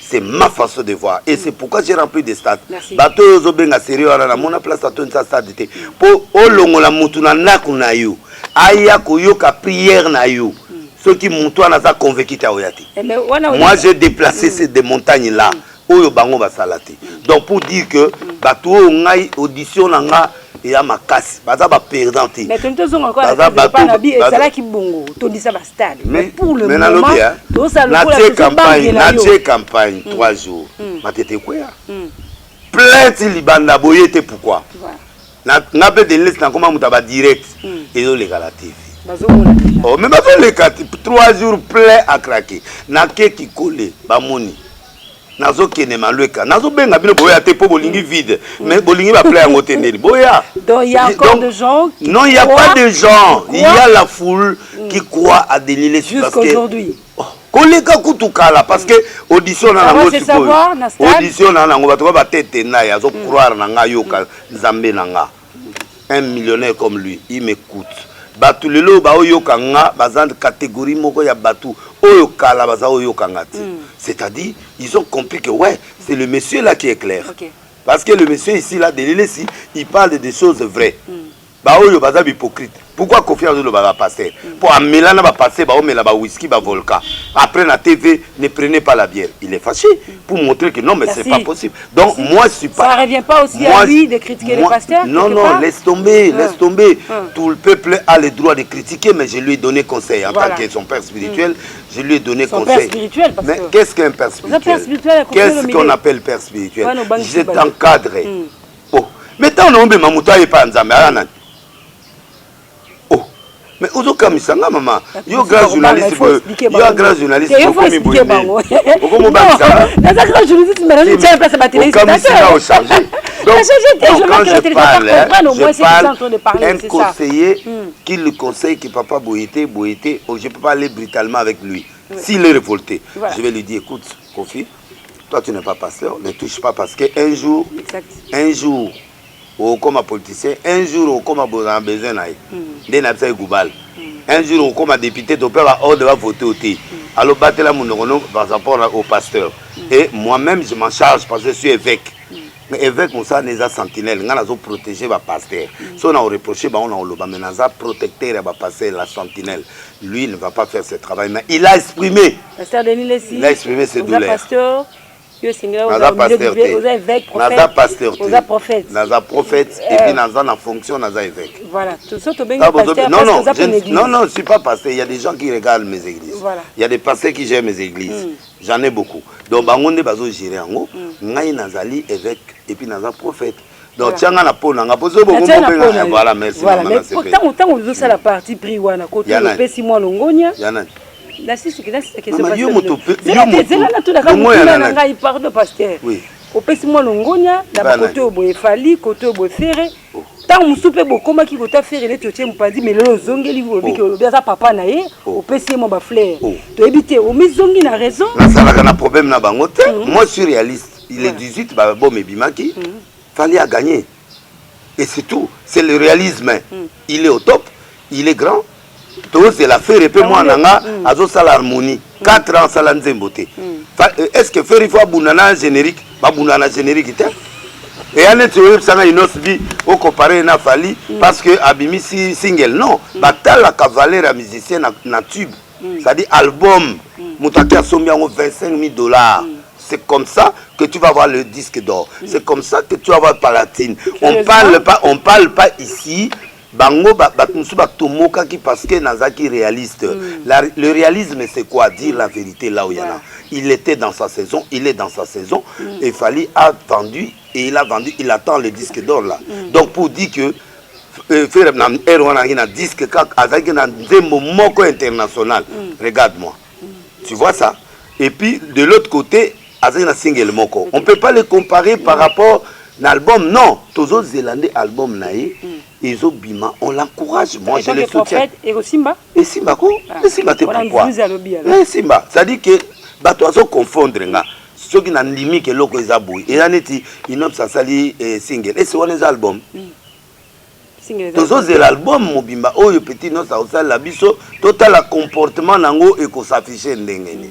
c'est ma façon de voir. Et c'est pourquoi j'ai rempli des stades. Bato yozo benga sérieux ala na mona place à ton stade de pour olongo la mutuna naku na yo. Aya koyoka prière na yo. Ceux qui montent na za convaincu ta oyati. Moi j'ai déplacé ces des montagnes là. Oyo bango ba salati. Donc pour dire que bato ngai audition nga et à ma casse, baza ba perdante. Mais tu te encore pas na bi et ça là qui bongo. Tu dis ça ba stade. Mais pour le moment, tout ça le campagne, campagne 3 jours. Matete quoi? Plainte libanda boyete pourquoi? Na pe de liste na comment mutaba direct et zo legala TV. Oh mais bazo le 3 jours plein à craquer. Na ke ki collé ba moni. Nazo kene malweka nazo benga bino boya te po bolingi vide mais bolingi ba plein ngote neli boya. Donc il y a encore des gens qui non, il n'y a pas de gens, il y a la foule qui croit à des lignes jusqu'aujourd'hui. Koleka kutukala parce que audition na ngo sikoyo. Audition na ngo bato ba tete na ya zo croire na nga yoka nzambe na nga. Un millionnaire comme lui, il m'écoute. Batu lelo ba oyoka nga bazande catégorie moko ya batu oyo kala baza oyoka ngati. C'est-à-dire, ils ont compris que ouais, c'est le monsieur là qui est clair. Okay. Parce que le monsieur ici là, ici, il parle des choses vraies. Bah oyo baza hypocrite. Pourquoi confiance le va passer? Pour amener là va passer bah on met là bas whisky bah volcan. Après la TV, ne prenez pas la bière. Il est fâché pour montrer que non mais c'est pas possible. Donc moi je suis pas. Ça revient pas aussi à lui de critiquer les pasteurs? Non non, laisse tomber, laisse tomber. Tout le peuple a le droit de critiquer, mais je lui ai donné conseil en tant que son père spirituel. Je lui ai donné conseil. Père spirituel, parce mais qu'est-ce qu'un père spirituel? Qu'est-ce qu'on appelle père spirituel? Je t'encadre. Oh, mais tant on a mamouta et pas nzambe. Mais ozo kamisanga maman. Yo grand journaliste, yo grand journaliste. Il faut expliquer bango. Dans un grand journaliste, mais on tient place à la télé. Comme ça, on change. Donc quand je parle, un conseiller qui le conseille que papa Boyete, je ne peux pas aller brutalement avec lui. S'il est révolté, je vais lui dire, écoute, Kofi, toi tu n'es pas pasteur, ne touche pas parce qu'un jour, comme politicien, un jour, comme besoin un jour, comme député, tu peux voter au thé. Alors, battez la mon par rapport au pasteur. Et moi-même, je m'en charge parce que je suis évêque. Mais évêque, on a des sentinelles, on a protégé les pasteurs. Si on a reproché, on a protecteur et pasteur, la sentinelle. Lui, il ne va pas faire ce travail, mais il a exprimé. Pasteur Denis Lessi, il a exprimé ses douleurs. Pasteur, prophète, prophète, et puis en fonction, évêque. Voilà. Non, je ne suis pas pasteur. Il y a des gens qui regardent mes églises. Voilà. Il y a des pasteurs qui gèrent mes églises. J'en ai beaucoup. Donc, on est basé gérer en haut. Nazali évêque et puis Naza prophète. Donc, tiens, on a voilà, merci. Voilà, mais pourtant, on a la partie priwana. Côté le Pessimoi Longonia. La c'est que c'est question pardon pasteur. Oui. Au Pessimoi Longonia, la côté au Boefali, côté au Boefere. Tant on soupe beaucoup qui côté faire les tiotiens me pas dit mais le zongeli vous dit que bien ça papa naé au Pessimoi ba fleur. To éviter au mezongi na raison. Ça n'a problème na bangote. Moi je suis réaliste. Il est 18 ba bon mais bimaki. Fallait à gagner. Et c'est tout, c'est le réalisme. Il est au top, il est grand. Tout c'est la faire et puis moi nanga azo sala harmonie 4 ans sala nzemboté. Est-ce que faire il faut abunana générique, ba bunana générique té? Et en est ça une autre vie au comparé na fali parce que abimi si single non, batal la cavalier à musicien na tube. Ça dit album mutaki asombi en $25,000. C'est comme ça que tu vas avoir le disque d'or. C'est comme ça que tu vas avoir Palatine. On parle pas ici bango tomoka qui parce que Nazaki réaliste. Le réalisme c'est quoi? Dire la vérité là où il y en a. Il était dans sa saison, il est dans sa saison. Et Fali a vendu et il a vendu, il attend le disque d'or là. Donc pour dire que faire un disque avec un moko international. Regarde-moi. Tu vois ça? Et puis de l'autre côté, single moko. On ne peut pas les comparer par rapport à l'album. Non, tous les Zélandais album naïe, ils ont bima, on l'encourage. Moi je les soutiens. Et Simba? Et Simba quoi? Et Simba t'es pourquoi? Et Simba, ça dit que bateau sont confondre nga. Ceux qui n'ont limite que l'autre ils abouillent. Et là neti, ils n'ont pas sali single. Et c'est les albums. Tous les albums mobimba, oh le petit non ça aussi la biso, total le comportement nango et qu'on s'affiche ndengeni.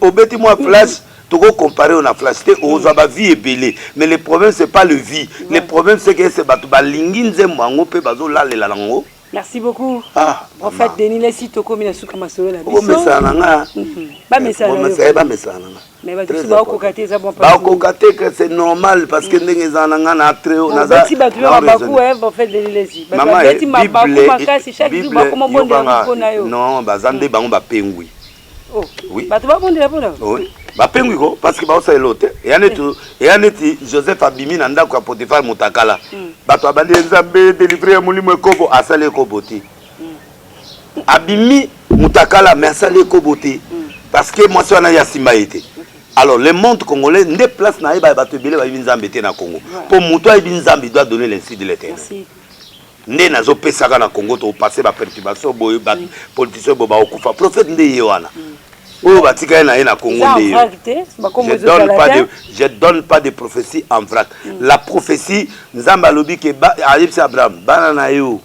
Au bêti moi flash, tu peux comparer on a flash, aux vie est belé. Mais le problème c'est pas le vie. Le problème c'est que c'est batu balingi nzembo ango pe bazo la le lango. Merci beaucoup. Prophète Denis Lessi toko mina suka masolo la biso. Ba messana nga. Ba messana. Ba messana nga. Mais tu vas kokate ça bon pas. Ba kokate que c'est normal parce que ndenge zana nga na treo na za. Si ba tu va baku prophète Denis Lessi. Maman beti mabaku makasi chaque jour ba comment bon de na yo. Non, ba zande bango ba pengui. Oh. Oui. Ba tu vas bon de la bonne. Oui. Bapengui ko parce que ba osa elote et aneti Joseph Abimi na ndako ya Potifar Mutakala bato abandi nzambe délivrer molimo ekobo asale ekoboti Abimi Mutakala mais asale ekoboti parce que moi ça na ya simba été. Alors le monde congolais ne place na ba bato belé ba nzambe te na Congo pour muto ya nzambe doit donner l'insigne de l'Éternel. Nde nazo pesaka na Congo to passer ba perturbation boy ba politicien bo ba okufa prophète nde yewana. Oh, bah, je donne pas de prophétie en vrac. La prophétie, Nzamba lobi ke Alipsi Abraham, banana yo,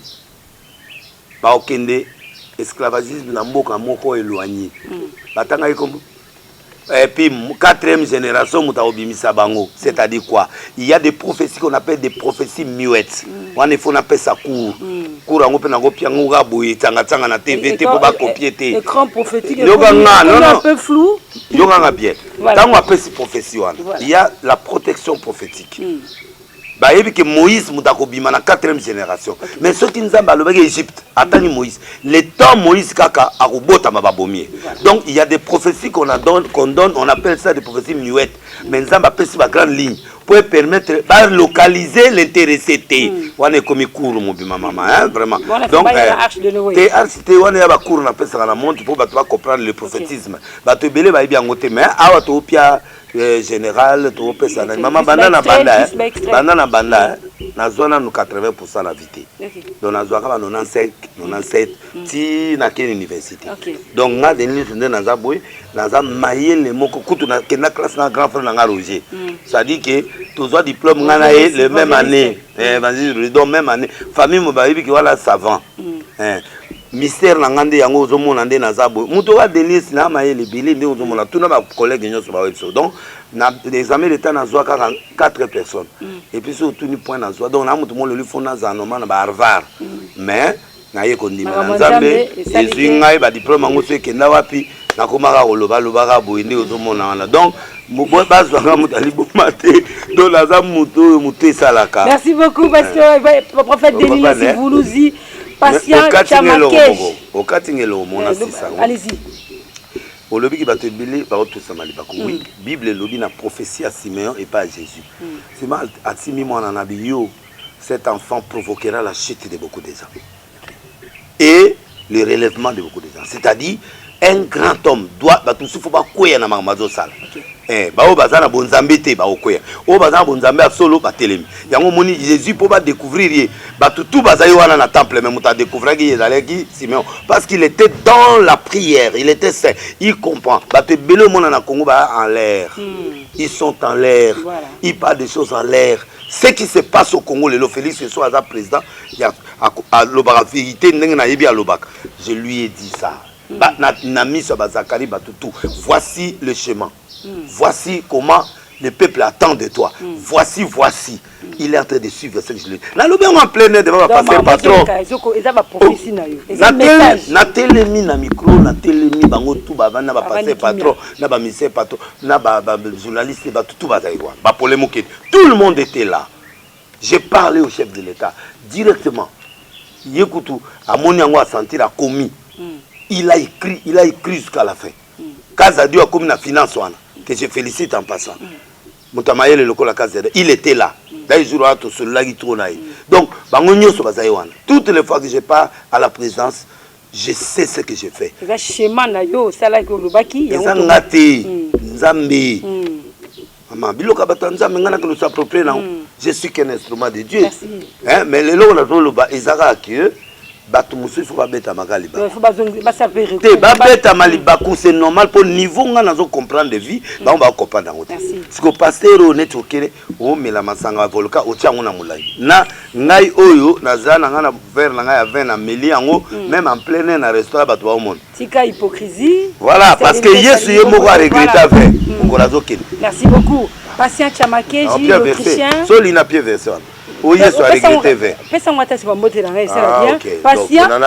ba okende esclavagisme na mboka moko éloigné. Batanga yikombo. Et puis, 4e génération, c'est-à-dire quoi? Il y a des prophéties qu'on appelle des prophéties muettes. On appelle ça court. Court, on peut copier na TV, pour pas copier. Écran prophétique, un peu flou. Il y a ces prophéties. Il y a la protection prophétique. Que Moïse na 4e génération. Mais ceux qui nous ont Égypte, attendez Moïse. Le temps Moïse kaka a robota mababomier. Donc il y a des prophéties qu'on donne, on appelle ça des prophéties muettes. mais nzamba pesi ba grande ligne pour permettre de localiser l'intéressé. On est comme cours mon bima maman hein vraiment. Donc t'es architecte on est ba cours na pesa na montre pour ba comprendre le prophétisme. Ba te belé ba bien ngote mais awa to pia général to pesa na maman banana banda na zona nous 80% la vité. Donc na zona 97 ti na quelle université. Donc na denili tunde na za boy na za mayele moko kutu na kena classe na grand frère na Roger. Ça dit que tous les diplômes ngana le même année vas-y donc même année famille mo ba yibi ki wala savant. Mystère na ngande yango ozomona nde na za boy. Muto wa denili na mayele bili nde ozomona tuna ba collègue nyoso ba webso. Donc na l'examen d'état na zoa 4 personnes et puis surtout ni point na zoa donc na mutu mo le fona za normal na ba Harvard mais na ye kondima na nzambe ezinga ba diplôme ngo se kenda wapi na komaka koloba loba boye nde ozomona wana donc mobo bazwanga mutu alibomate donc la za mutu esalaka. Merci beaucoup pasteur prophète Denis si vous nous y patient Chamakesh au katingelo mona sisa. Allez-y. Au lobby qui va te biler par tout ça malibako. Oui, Bible lobby na prophétie à Simeon et pas à Jésus. C'est mal à Simeon en abio, cet enfant provoquera la chute de beaucoup de gens et le relèvement de beaucoup de gens. C'est-à-dire un grand homme doit ba tout faut pas koya na mamazo sala. Ba o bazana bonzambe ba o koya. O bazana bonzambe solo ba telemi. Yango moni Jésus pour ba découvrir ba tout bazayi wana na temple même muta découvrir qui ezalaki Simeon parce qu'il était dans la prière, il était saint, il comprend. Ba te belo mona na Congo ba en l'air. Ils sont en l'air. Voilà. Ils parlent des choses en l'air. Ce qui se passe au Congo, le Félix ce soit à président, il y a à l'obara vérité na yebi à l'obak. Je lui ai dit ça. Voici le chemin. Voici comment le peuple attend de toi. Voici. Il est en train de suivre ce que je lui dis. Là, le bien en plein air devant passer patron. Na telemi na micro, na telemi bango tout bavana ba passer patron, na ba ministère patron, na ba journaliste ba tout bazaïwa. Ba polémique. Tout le monde était là. J'ai parlé au chef de l'État directement. Yekutu a moni yango a sentir a commis. Il a écrit jusqu'à la fin. Kazadio a commis la finance, que je félicite en passant. Moutamaye le local il était là. Donc, toutes les fois que je pars à la présence, je sais ce que je fais. Je suis qu'un instrument de Dieu. Mais les lois, c'est normal pour niveau on comprendre de vie on va comprendre parce que pasteur honnête o mela masanga volka o tiango na mulai na ngai oyo nazana ngana verre na ngai ya vin na meli yango même en plein air na restaurant bato ba monde tika hypocrisie voilà parce que Yesu ye moko a regretté avec merci beaucoup patient Chamakesh l'Autrichien so lina pied version. Oui, il soit regretté vert. Patient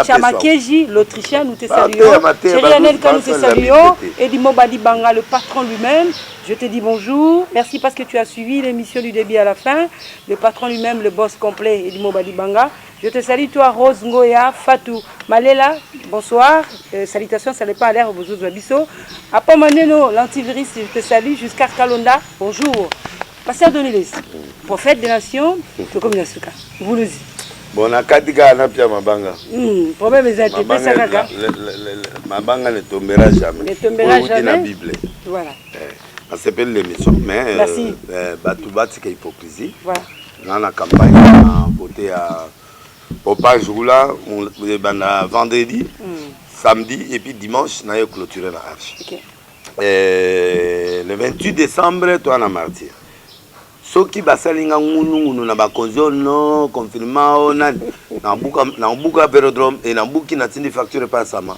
Chamakesh, l'Autrichien, nous te saluons. Chérianel, nous te saluons. Edimo Badi Banga, le patron lui-même. Je te dis bonjour. Merci parce que tu as suivi l'émission du début à la fin. Le patron lui-même, le boss complet, Edimo Badi Banga. Je te salue, toi, Rose Ngoya, Fatou Malela. Bonsoir. Salutations, ça n'est pas à l'air, vos autres abisso. Après Maneno, l'antivirus, je te salue. Jusqu'à Kalonda, bonjour. Pasteur Donilis, prophète des nations, c'est comme Nasuka. Vous le dites. Bon, na katika na pia mabanga. Problème est interprété ça kaka. Mabanga ne tombera jamais. Ne tombera jamais. La Bible. Voilà. Ça s'appelle l'émission. Mais Batubati qui hypocrisie. Voilà. Dans la campagne côté à au Pajoula, on vendredi, samedi et puis dimanche, on a clôturé la arche. OK. Le 28 décembre, toi na martyr. Soki basalinga ngunu na bakonzo no confirmation na buka aérodrome et na buki na tindi facture pas sama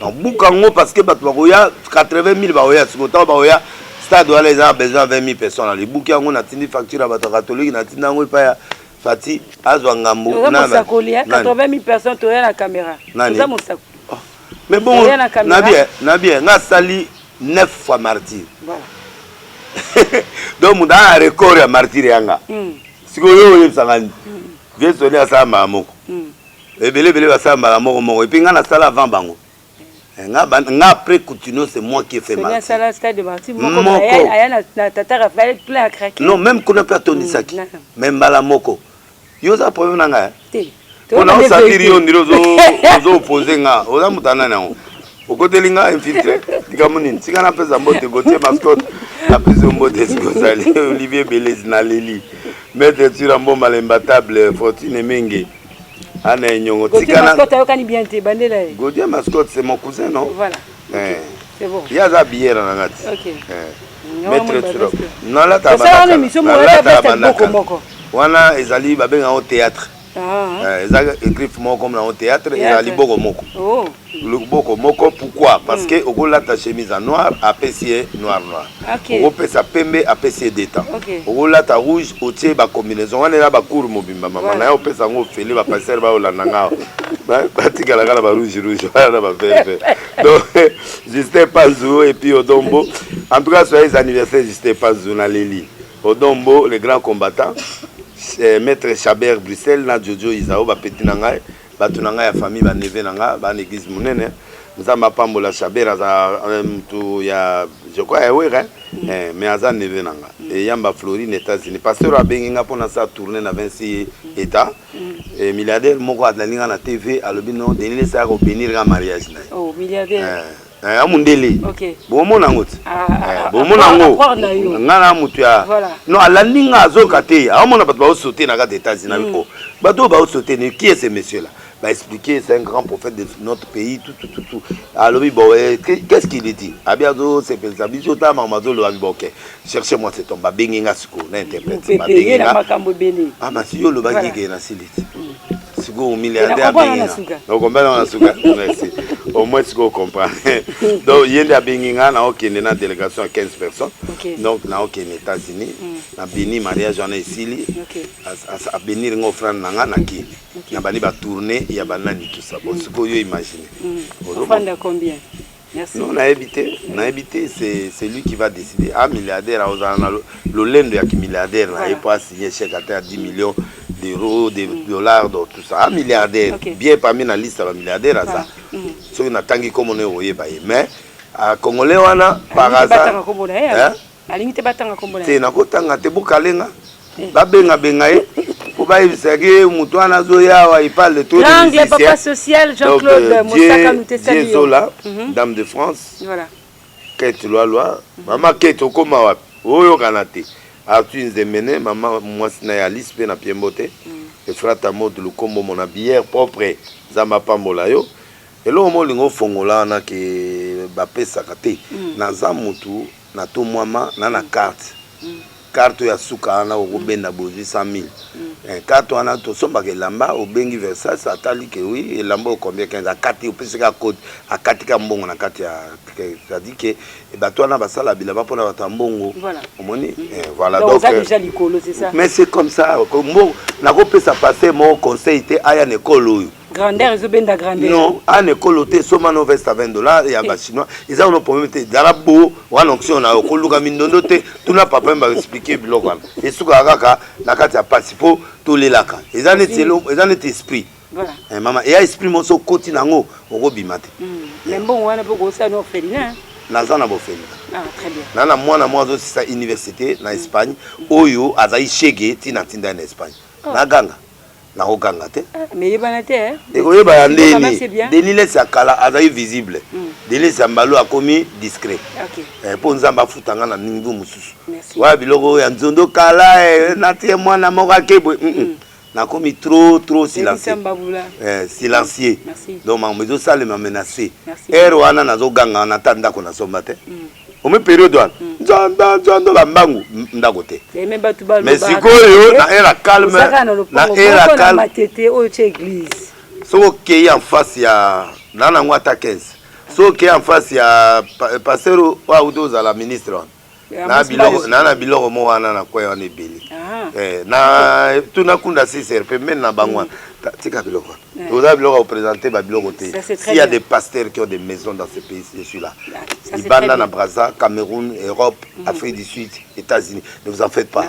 na buka ngo parce que batu bakoya 80 000 baoya sikota baoya stade wala ils ont besoin 20 000 personnes les buki ngo na tindi facture batu catholique na tinda ngo pa ya fati azwa ngambu na 80 000 personnes toya la caméra ça mon sac mais bon na bien nga sali 9 fois martyr voilà. Donc on a un record à martyr yanga. Si vous voulez sangani. Viens sonner à ça mamoko. Et belé va ça mamoko et puis ngana sala avant bango. Nga après Coutinho, c'est moi qui ai fait Marty. C'est bien ça, stade de Marty. Non, même qu'on a pas tourné ça. Même Balamoko. Yo ça problème nanga. On a satiri on dit aux opposés nga. On a mutana na on. Au côté linga infiltré. Dikamuni. Si kana pesa mbote Gauthier mascotte. La pesa mbote Skozali. Olivier Belez na Leli. Maître sur un bon malembatable Fortune Menge. Ana Nyongo. Gauthier mascotte ayokani bien te bandela. Gauthier mascotte c'est mon cousin non? Voilà. C'est bon. Il y a ça bière na ngati. OK. Maître sur. Non là ta ça on émission mo là beaucoup. Wana ezali babenga au théâtre. Ezali écrit moi comme au théâtre ezali boko moko. Oh. Le boko moko pourquoi? Parce que ogola ta chemise en noir APC noir. Ogo pesa pembe APC détend. Ogola ta rouge otie ba combinaison wana la ba cour mobimba mama na yo pesa ngo feli ba passer ba olandanga. Ba tikala kala ba rouge wana ba vert. Donc Justin Panzou et puis Odombo. En tout cas soyez anniversaire Justin Panzou na Leli. Odombo le grand combattant. Maître Chabert Bruxelles na Jojo Isao ba petit nanga ba tunanga ya famille ba neve nanga ba église munene nzamba pambola Chabert aza mtu ya je crois mais aza neve nanga et yamba Florine États-Unis pasteur abenga pona sa tourner na 26 états et milliardaire moko adlinga na TV alobino denile sa ko bénir ga mariage na oh milliardaire amundele OK bomona ngoti bomona ngo ngana mutu ya non alaninga azoka te amona bato ba sauter na ga États-Unis na biko bato ba sauter ni qui est ce monsieur là va expliquer c'est un grand prophète de notre pays tout alors bon qu'est-ce qu'il dit abiazo c'est pensabiso ta mamazo lo abiboke cherchez-moi cet homme ba benginga siko na interprète ba benginga ah ma si yo lo ba gege na siliti siko au milliardaire benginga donc on va dans suka merci au moins tu comprends donc il y a benginga na okende na délégation à 15 personnes donc na okende États-Unis na béni mariage en ici à bénir ngo frère nanga na ki na bani ba tourner ya banani tout ça bon ce que yo imaginer offrande combien merci non on a évité c'est lui qui va décider un milliardaire le lendo ya ki milliardaire na et pas signer chèque à 10 millions d'euros de dollars donc tout ça un milliardaire bien parmi la liste de milliardaires à ça so na tangi comme on est oyeba mais à congolais wana par hasard alingi te batanga kombola te na kotanga te bukalenga babenga benga pour ba ibisaki mutu ana zoya il parle de tout l'angle papa social Jean-Claude Mosaka nous te salue Zola dame de France voilà Kate loi mama Kate okoma wapi oyo kanate Arthur Nzemene mama mwasi na ya Alice pe na Piembote et frata mode lukombo mona bière propre zamba pambola yo elo molingo fongola na ke ba pesa kate na zamutu na to mwama na na carte ya suka na okobenda bozi 100 000 carte wana to somba ke lamba obengi Versace atali ke oui elamba o combien 15 akati opeseka code akatika mbongo na kati ya c'est-à-dire que bato wana basala bilamba pona bato mbongo omoni voilà donc ça déjà likolo c'est ça mais c'est comme ça mbongo na ko pesa passer mon conseil te aya na école oyo grandeur ezobenda grandeur non en école te soma no veste à $20 ya ba chinois ils ont no problème te darabo wana onction na okoluka mindondo te tuna papa mba expliquer biloko wana esuka kaka na kati ya pasipo to lelaka ezaneti esprit voilà maman et esprit moso koti nango okobima te mais bon wana poko ça no felina naza na bofeli très bien nana mwana mwazo sisa université na Espagne oyo azai shege tina tinda na Espagne na ganga na oganga te mais yebana te ekoyeba ya ndeni denile sa kala azai visible denile sa mbalo akomi discret po nzamba afutanga na niveau mususu wa biloko ya nzondo kala na tie mwana moko akebwe nakomi trop silencieux silencieux donc mamezo salema menacé ero wana nazoganga na tanda ko na somba te au période wana nzondo bambangu ndako te mais sikoyo na era calme na era calme tete o église soko kei en face ya nana ngwata 15 soko kei en face ya pasteur wa udoza la ministre na biloko mo wana na kwa wana ebeli na tuna kunda CCRP men na bangwa tika biloko oza biloko représenter ba biloko te s'il y a des pasteurs qui ont des maisons dans ce pays je suis là Libanda na Brazza Cameroun Europe Afrique du Sud États-Unis ne vous en faites pas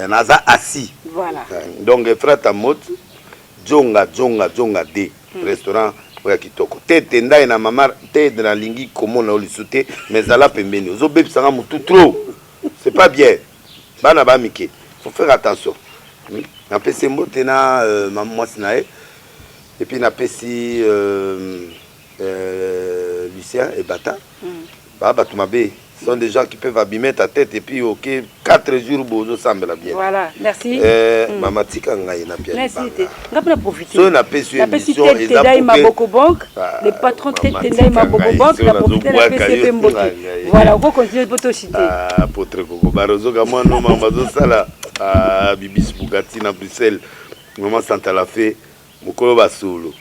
naza assis voilà donc frère Tamot Djonga D restaurant oya kitoko te tenda na mama te na lingi komo na olisute mais ala pembeni ozo bebisanga mutu trop c'est pas bien bana ba mike faut faire attention na pesi mbote na mwasi na ye et puis na pesi Lucien et Bata ba batu mabe sont des gens qui peuvent abîmer ta tête et puis ok 4 jours bozo sambela bien. Voilà, merci. Mama tika ngai na bien. Merci. Ngapna profiter. So na pesi émission et Tendai Maboko Bank, le patron Tendai Maboko Bank la profiter la PCP Mbote. Voilà, on va continuer pour te citer. Ah, potre koko barozo ka mwana mama zo sala Bibis Bugatti na Bruxelles. Maman Santa la fait mukolo basolo.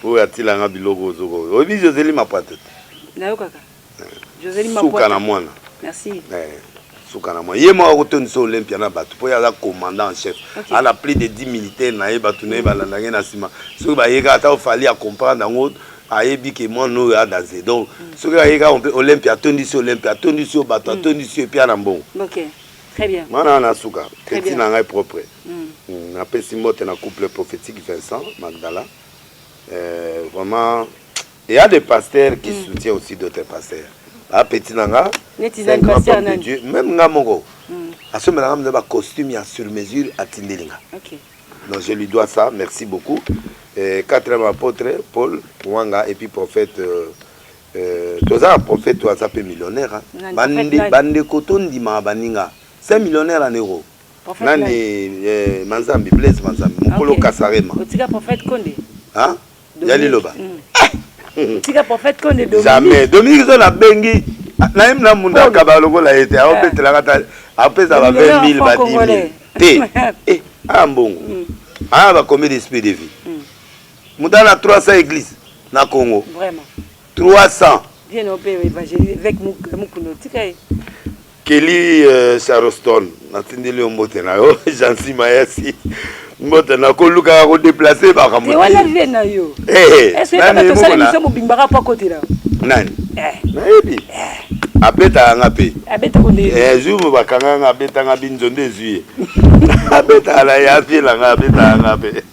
O atila nga biloko zoko. Obi Joseli Mapate. Nayo kaka. Joseli Mapate. Na mwana. Merci. Soukana moi. Yema retourne sur Olympia na batu. Po ya la commandant en chef. Elle a plus de 10 militaires na ye batu na balandanga na sima. Soki ba yeka ata fallait à comprendre ngo ayebi ke moi no ya danger. Donc soki ba yeka on peut Olympia tondi sur Olympia tondi sur batu tondi sur puis na mbongo. OK. Très bien. Mana na souka. Petit na ngai propre. Na pesi mote na couple prophétique Vincent Magdala. Vraiment il y a des pasteurs qui soutiennent aussi d'autres pasteurs. Ah petit nanga, c'est un grand homme de Dieu. Même nga mongo. À ce moment-là, on a un costume sur mesure à Tindelinga. Ok. Donc je lui dois ça. Merci beaucoup. Quatrième apôtre Paul Wanga et puis prophète. Toi un prophète, toi ça peut millionnaire. Bande koton di ma baninga. C'est millionnaire en euros. Nani Manzambi Blaise Manzambi. Mokolo Kasarema. Otika prophète Konde. Hein? Yali Loba. Tika prophète Konde Dominique. Jamais. Dominique zo la bengi. Naim na munda kabaloko la été. A opé la kata. Après ça va 20 000 ba 10 000. Té. Ah mbongo. Ah ba combien d'esprit de vie. Munda na 300 églises na Congo. Vraiment. 300. Bien opé évangéliser avec Mukuno. Tika. Kelly Charleston. Na tindeli ombote na yo. Jansi Mayasi. Mbote na ko luka ko déplacer ba ka moto. Wala vie na yo. Est-ce que tu as ça mission mobimbara pas côté là? Nani? Na yebi. Abeta nga pe. Abeta ko ne. Jour mo bakanga nga abeta nga binzonde zuye. Abeta la ya fi la nga abeta nga pe.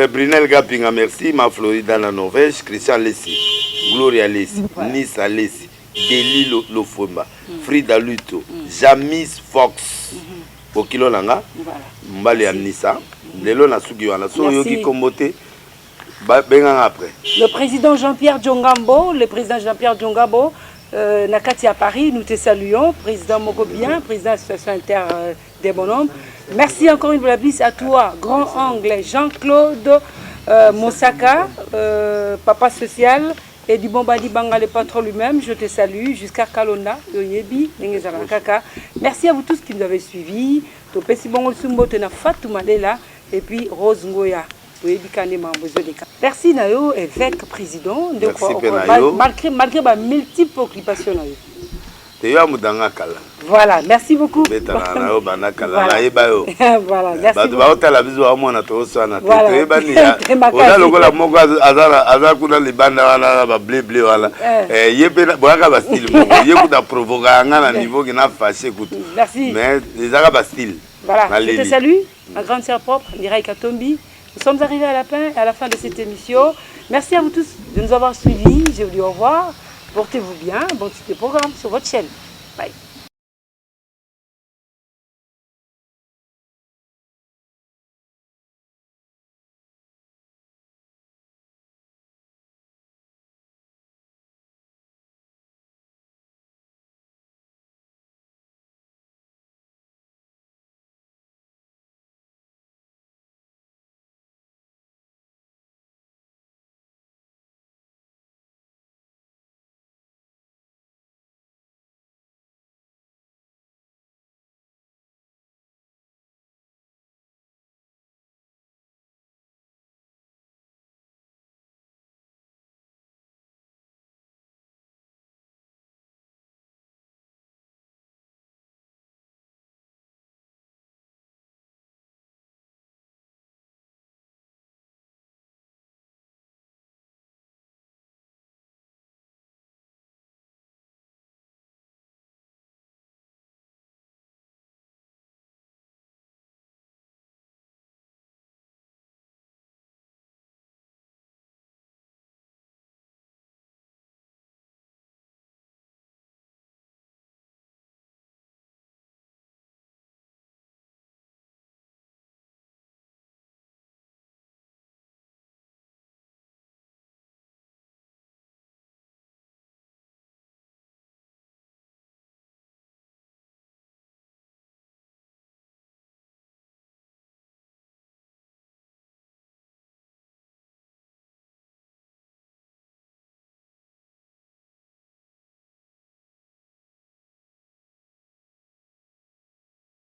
Brunel Gapinga merci, ma Florida na Norvège, Christian Lessi, Gloria Lessi, Nissa Lessi, Deli Lofomba, Frida Luto, Jamis Fox. Au kilo nanga mbali ya Nissa lelo na suki wana so yoki kombote benga après le président Jean-Pierre Djongambo Nakati à Paris, nous te saluons président Moko bien président de l'association inter des bonhommes. Merci encore une fois à toi grand angle Jean-Claude Mosaka papa social et du Bombadi Banga le patron lui-même, je te salue jusqu'à Kalonda, Yoyebi, Kaka. Merci à vous tous qui nous avez suivis. Fatou Mandela et puis Rose Ngoya. Merci Nayo, évêque, président. Malgré ma multiple occupation. Voilà, merci beaucoup. Voilà, merci merci. Voilà, je te salue, ma grande sœur propre, Mireille Katombi. Nous sommes arrivés à la fin de cette émission. Merci à vous tous de nous avoir suivis. Je vous dis au revoir. Portez-vous bien. Bon petit programme sur votre chaîne. Bye.